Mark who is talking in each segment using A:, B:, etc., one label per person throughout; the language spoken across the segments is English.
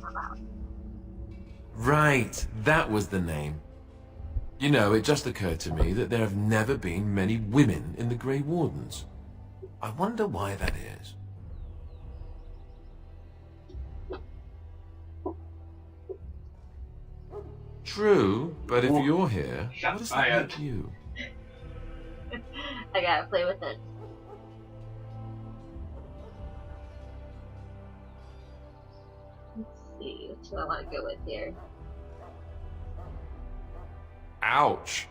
A: about.
B: Right, that was the name. You know, it just occurred to me that there have never been many women in the Grey Wardens. I wonder why that is. True, but if you're here, what does that make you?
A: I gotta play with it. Let's see, what do I want to go with here?
B: Ouch.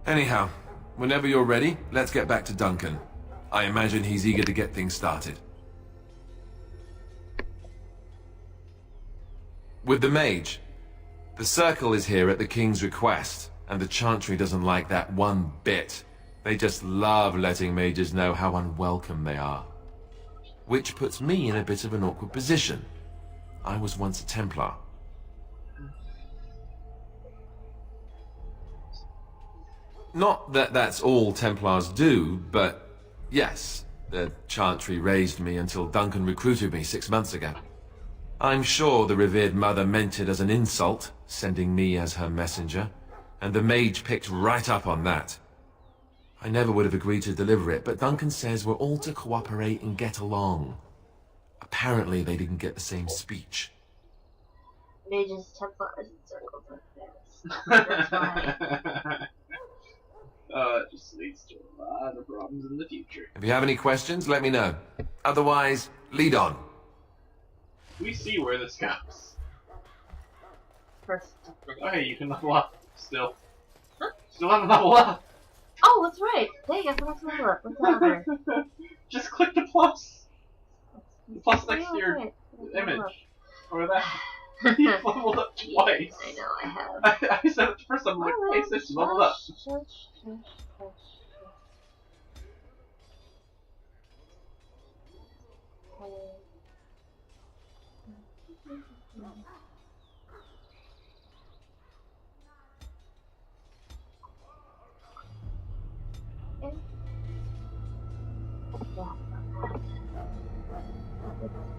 B: Anyhow, whenever you're ready, let's get back to Duncan. I imagine he's eager to get things started. With the mage, the Circle is here at the King's request, and the Chantry doesn't like that one bit. They just love letting mages know how unwelcome they are. Which puts me in a bit of an awkward position. I was once a Templar. Not that that's all Templars do, but yes, the Chantry raised me until Duncan recruited me 6 months ago. I'm sure the revered mother meant it as an insult, sending me as her messenger, and the mage picked right up on that. I never would have agreed to deliver it, but Duncan says we're all to cooperate and get along. Apparently they didn't get the same speech.
A: Mages, Templars, and Circles like this. That's why.
C: It just leads to a lot of problems in the future.
B: If you have any questions, let me know. Otherwise, lead on.
C: We see where this goes.
A: First.
C: Oh, hey, you can level up. Still.
A: Huh?
C: Still haven't leveled up.
A: Oh, that's right. Dang, I forgot to level up. What's that over?
C: Just click the plus. The plus next to your
A: right.
C: image. Or that. You've leveled up twice.
A: I know, I have.
C: I said it the first time, I'm like, hey, sis, you leveled up.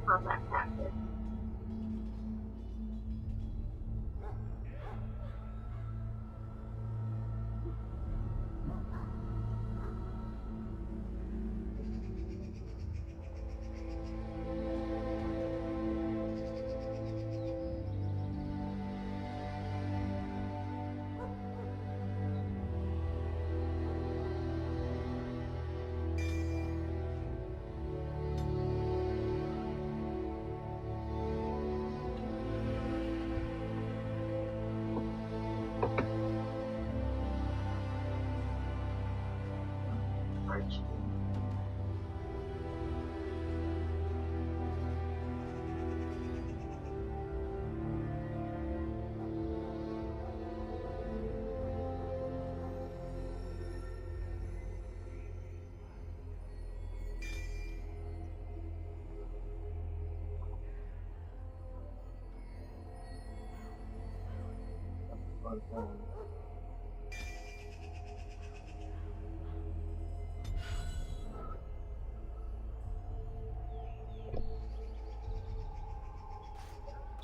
A: Combat practice.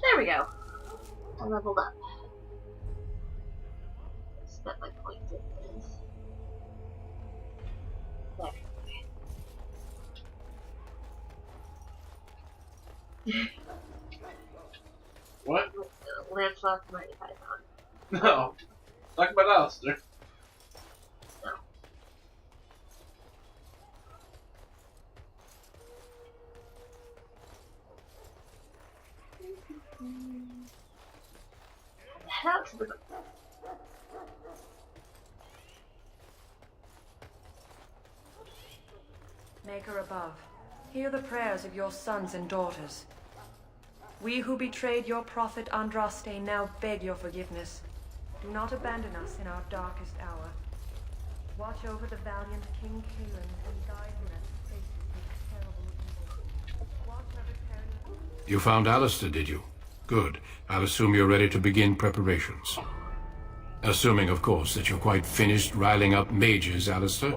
A: There we go. I leveled up. Set my point distance. There.
C: What?
A: Lancelot Mighty Python.
C: No. Talk about Alistair.
A: No. Head out to the
D: Maker above, hear the prayers of your sons and daughters. We who betrayed your prophet Andraste now beg your forgiveness. Do not abandon us in our darkest hour. Watch over the valiant King Caelan and guide him as he faces this terrible evil. Watch over Caelan.
E: You found Alistair, did you? Good. I'll assume you're ready to begin preparations. Assuming, of course, that you're quite finished riling up mages, Alistair.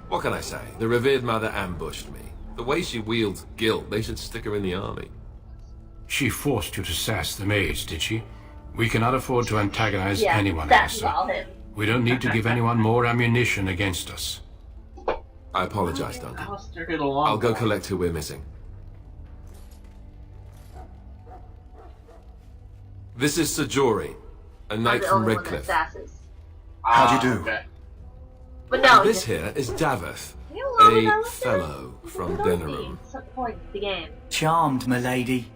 B: What can I say? The revered mother ambushed me. The way she wields guilt, they should stick her in the army.
E: She forced you to sass the mage, did she? We cannot afford to antagonize
A: Yeah,
E: anyone,
A: that's
E: Alistair.
A: all him.
E: We don't need to give anyone more ammunition against us.
B: I apologize, Duncan.
C: Alistair get along.
B: I'll go
C: well.
B: collect who we're missing. This is Sir Jory, a
A: I'm
B: knight
A: the
B: from
A: only one that
B: Redcliffe.
A: sasses.
F: How'd you do?
C: Okay.
A: But no,
B: This here is Daveth,
A: you know what I
B: a
A: was
B: fellow
A: doing?
B: from
A: You told me
B: Denerim.
A: at some point in the game.
F: Charmed, milady.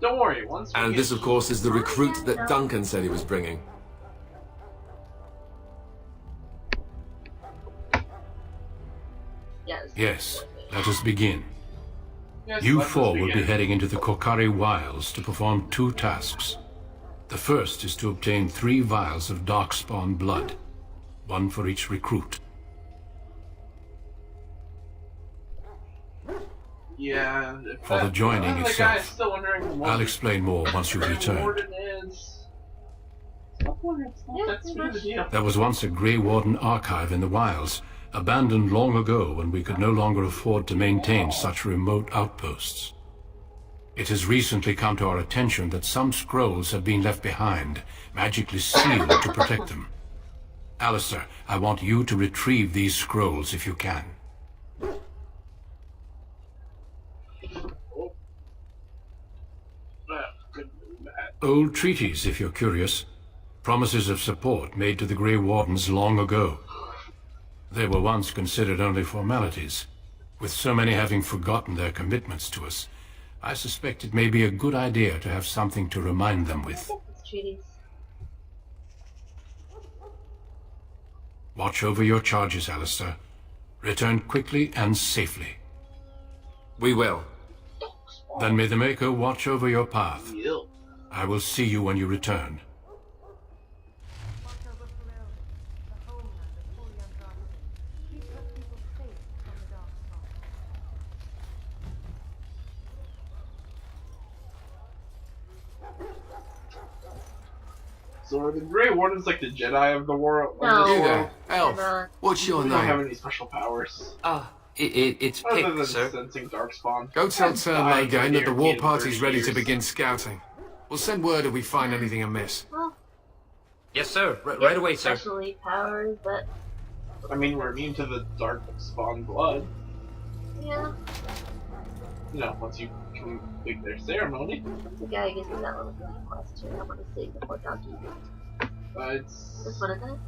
C: Don't worry. Once we
B: And
C: get
B: this, of course, is the recruit that Duncan said he was bringing.
A: Yes.
E: Yes, let us begin.
C: Yes,
E: You
C: let us
E: four will be
C: begin.
E: heading into the Kokari Wilds to perform 2 tasks. The first is to obtain 3 vials of Darkspawn blood, 1 for each recruit.
C: Yeah.
E: For the joining
C: The
E: itself.
C: guy's still wondering what
E: I'll explain more once you've returned.
C: Warden is. Stop wondering. It's not
A: Yeah,
C: that
A: pretty
C: big of a
A: much.
C: deal.
E: There was once a Grey Warden archive in the wilds, abandoned long ago when we could no longer afford to maintain such remote outposts. It has recently come to our attention that some scrolls have been left behind, magically sealed to protect them. Alistair, I want you to retrieve these scrolls if you can.
C: Good and bad.
E: Old treaties, if you're curious. Promises of support made to the Grey Wardens long ago. They were once considered only formalities. With so many having forgotten their commitments to us, I suspect it may be a good idea to have something to remind them with.
A: It's treaties.
E: Watch over your charges, Alistair. Return quickly and safely.
B: We will.
E: Then may the Maker watch over your path.
C: Yep.
E: I will see you when you return.
D: Watch over Ferelden, the homeland of Holy Andraste. Keep your people safe from the Darkspawn.
C: So are the Grey Wardens like the Jedi of the world?
A: No.
C: Of this
B: You
C: world?
B: there, Elf.
A: not.
B: What's your
C: We don't have
B: name?
C: any special powers.
G: Ah, it's
C: Other
G: Pick,
C: than
G: sir.
C: sensing Darkspawn.
H: Go tell
C: I've
H: Turn
C: died
H: Logain that the war
C: guaranteed
H: party's
C: 30
H: ready to
C: years.
H: begin scouting. We'll send word if we find anything amiss.
A: Well,
G: Yes, sir. Right away, sir.
A: Special powers, but
C: I mean, we're immune to the Darkspawn blood.
A: yeah,
C: You know, once you complete their ceremony.
A: the guy who gives me that little green question. I want to see before talking.
C: It's.
A: This one, isn't it?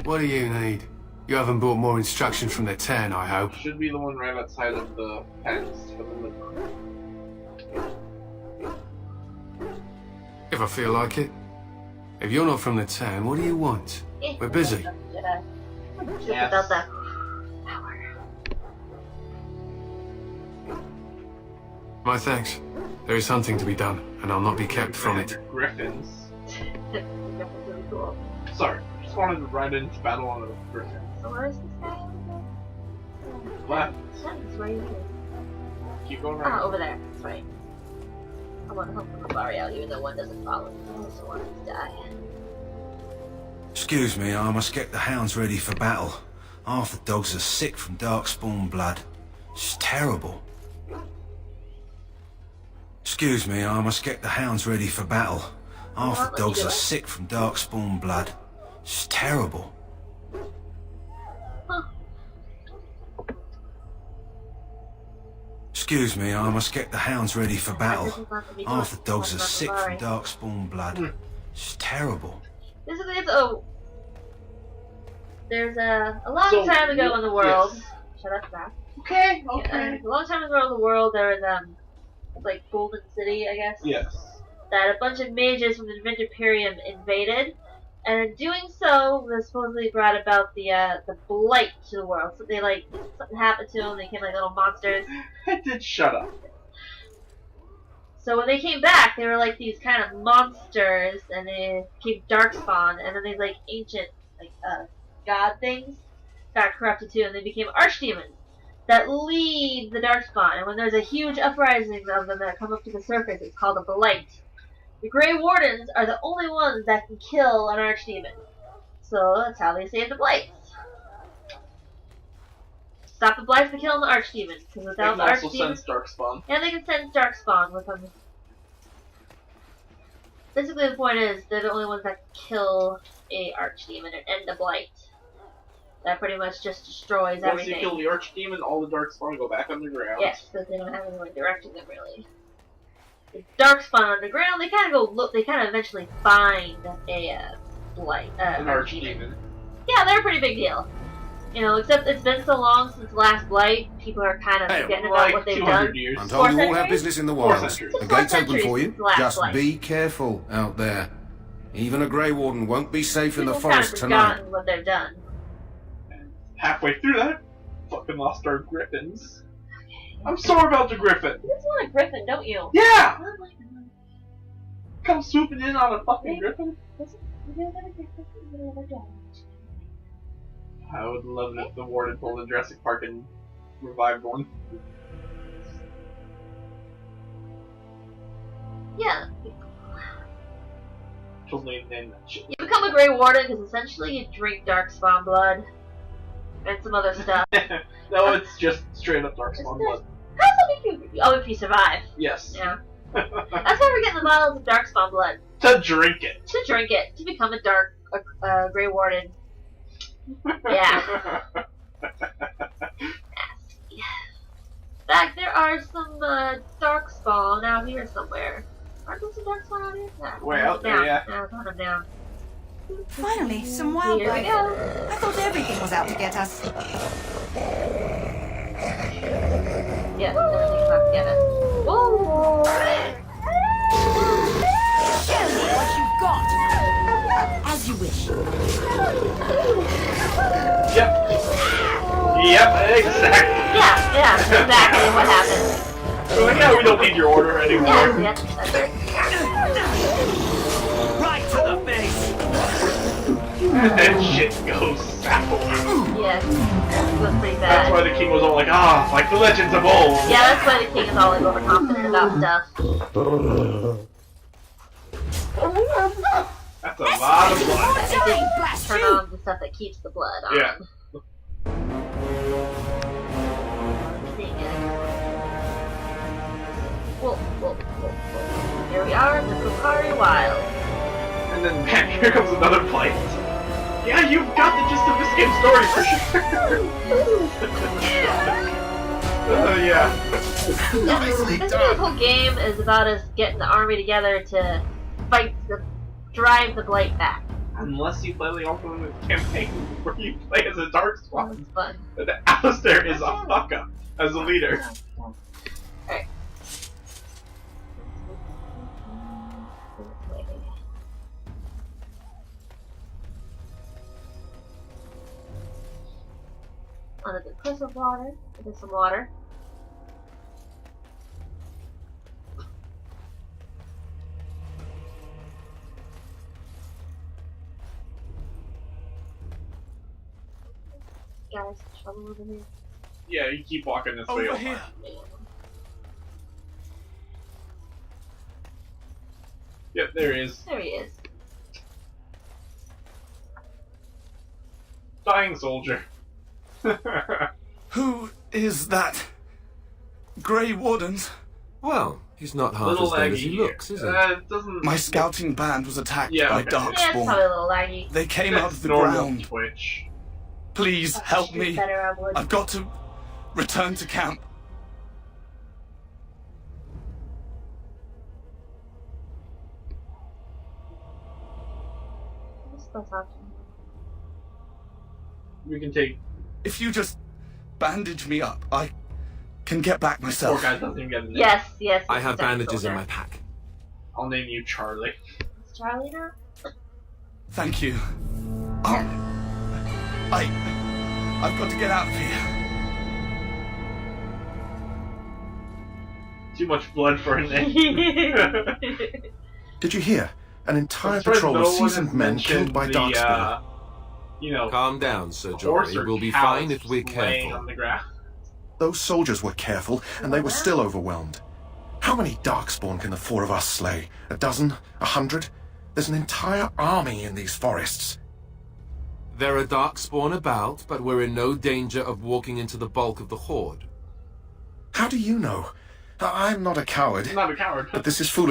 H: What do you need? You haven't brought more instruction from the town, I hope.
C: Should be the one right outside of the pens for the liver.
H: If I feel like it. If you're not from the town, what do you want?
A: Eh,
H: We're busy.
A: Jedi. Just
C: Yes.
A: about that power.
H: My thanks. There is hunting to be done, and I'll not be kept from it.
C: Griffins.
A: That's really cool.
C: Sorry, just wanted to ride into battle on a griffin.
A: So where is this guy over
C: Left.
A: there? That's right here.
C: Keep going
A: Ah,
C: right.
A: over there. That's right. I want to help Nabari out, even though one doesn't follow me. I just want him to die.
F: Excuse me, I must get the hounds ready for battle. Half the dogs are sick from Darkspawn blood. It's terrible. Excuse me, I must get the hounds ready for battle. Half the dogs are sick from Darkspawn blood. It's terrible.
A: Huh.
F: Excuse me, I must get the hounds ready for battle.
A: This is not to be
F: Half
A: doing.
F: the dogs are
A: This is
F: sick
A: not
F: from
A: Nabari.
F: Darkspawn blood. It's terrible.
A: Basically, it's there's a long
C: So,
A: time ago in the world.
C: yes.
A: Shut up, Zach.
C: Okay,
A: A
C: okay.
A: long time ago in the world, there was like Golden City, I guess.
C: Yes.
A: That a bunch of mages from the Vindiperium invaded, and in doing so, they supposedly brought about the blight to the world. So they something happened to them. They became like little monsters.
C: I did shut up.
A: So when they came back, they were like these kind of monsters, and they became Darkspawn, and then these like ancient god things got corrupted too, and they became archdemons that lead the Darkspawn. And when there's a huge uprising of them that come up to the surface, it's called a blight. The Grey Wardens are the only ones that can kill an archdemon, so that's how they save the blights. Stop the blights from killing the archdemons, because
C: They
A: without
C: can
A: the
C: also
A: archdemons,
C: sense Darkspawn.
A: and they can send Darkspawn with them basically the point is they're the only ones that kill a archdemon and a blight. That pretty much just destroys
C: Once
A: everything.
C: you kill the archdemon, all the darkspawn go back underground.
A: Yes, because they don't have anyone directing them really. The darkspawn underground, they kind of go look. They kind of eventually find a blight,
C: An
A: archdemon.
C: archdemon.
A: Yeah, they're a pretty big deal. You know, except it's been so long since the last blight, people are kind of
F: Hey,
A: forgetting about
C: Like
A: what they've
C: 200
A: done.
C: years.
F: I'm told you all have
A: centuries?
F: business in the
C: 4
F: wilds.
C: centuries.
F: The
A: It's 4
F: gate's open
A: centuries
F: for you.
A: since the last
F: Just
A: flight.
F: be careful out there. Even a Grey Warden won't be safe in the
A: People kind of
F: forest tonight.
A: forgotten what they've done.
C: And halfway through that, fucking lost our griffins. I'm sorry about the griffin.
A: You just want a griffin, don't you?
C: Yeah!
A: I don't like them.
C: Come swooping in on a fucking griffin.
A: Listen, you know what a griffin is, you know what a dog.
C: I would love it if the warden pulled a Jurassic Park and revived one.
A: Yeah,
C: Totally name that shit.
A: you become a Grey Warden because essentially you drink Darkspawn blood and some other stuff.
C: No, it's just straight up darkspawn blood.
A: How's that make you? Oh, if you survive.
C: Yes.
A: Yeah. That's why we're getting the bottles of Darkspawn blood.
C: To drink it.
A: To drink it. To become a Grey Warden. Yeah. In fact, there are some Darkspawn out here somewhere. Aren't there some Darkspawn out here? Yeah,
C: Way
A: I
C: out there,
A: down.
C: yeah.
A: I found them down.
I: Finally, some
A: Here we
I: wildlife.
A: go.
I: I thought everything was out to get us.
A: Yeah, everything's about to get us. Whoa!
I: Show me what you've got. As you wish.
C: Yep. Yep, exactly.
A: Yeah, exactly what happened.
C: So, yeah, we don't need your order anymore.
A: Yeah, that's it.
G: Right to the face!
C: And shit goes south.
A: Yes, it was pretty
C: That's why
A: bad.
C: the king was all like, ah, like the legends of old.
A: Yeah, that's why the king is always overconfident about stuff.
C: That's a lot of blood.
A: I think turn on the stuff that keeps the blood on.
C: Yeah.
A: Whoa. Here we are in the Kukari Wild.
C: And then, man, here comes another blight. Yeah, you've got the gist of this game's story for sure. Yeah.
A: Basically, this whole game is about us getting the army together to drive the blight back.
C: Unless you play the Ultimate campaign where you play as a Darkspawn.
A: It's fun.
C: And Alistair is a fuck up as a leader.
A: Alright. Under the press of water. There's some water. Guys, trouble over here.
C: Yeah, you keep walking this way.
H: Over here.
C: Yep, there he is.
A: There he is.
C: Dying soldier.
H: Who is that? Grey Wardens?
B: Well, he's not half
C: Little
B: as dead as
C: laggy.
B: he looks, is he?
C: It doesn't.
H: My scouting band was attacked
C: Yeah,
H: by
C: okay.
A: Yeah, it's probably a
H: Darkspawn.
A: little laggy.
H: They came out
C: That's
H: of the
C: normal
H: ground.
C: Twitch.
H: Please help
A: Shoot
H: me.
A: better, I would.
H: I've got to return to camp.
A: What's the best option?
C: We can take.
H: If you just bandage me up, I can get back
C: Poor
H: myself.
C: guy doesn't even get a name.
A: Yes.
B: I
A: it's
B: have
A: a Dark
B: bandages in
A: Soldier.
B: my pack.
C: I'll name you Charlie.
A: Is Charlie now?
H: Thank you. I've got to get out of here.
C: Too much blood for a name.
F: Did you hear? An entire
C: I'm surprised
F: patrol
C: no
F: of
C: one has
F: seasoned men killed by
C: mentioned the,
F: Darkspawn.
C: You know,
B: Calm down, Sir
C: horse
B: Jory.
C: or
B: We'll be
C: cows
B: fine if we're
C: just laying
B: careful.
C: on the ground.
F: Those soldiers were careful, and they were still overwhelmed. How many Darkspawn can the four of us slay? A dozen? 100? There's an entire army in these forests.
B: There are Darkspawn about, but we're in no danger of walking into the bulk of the horde.
F: How do you know? I'm not a coward,
C: I'm not a coward.
F: but this is foolish.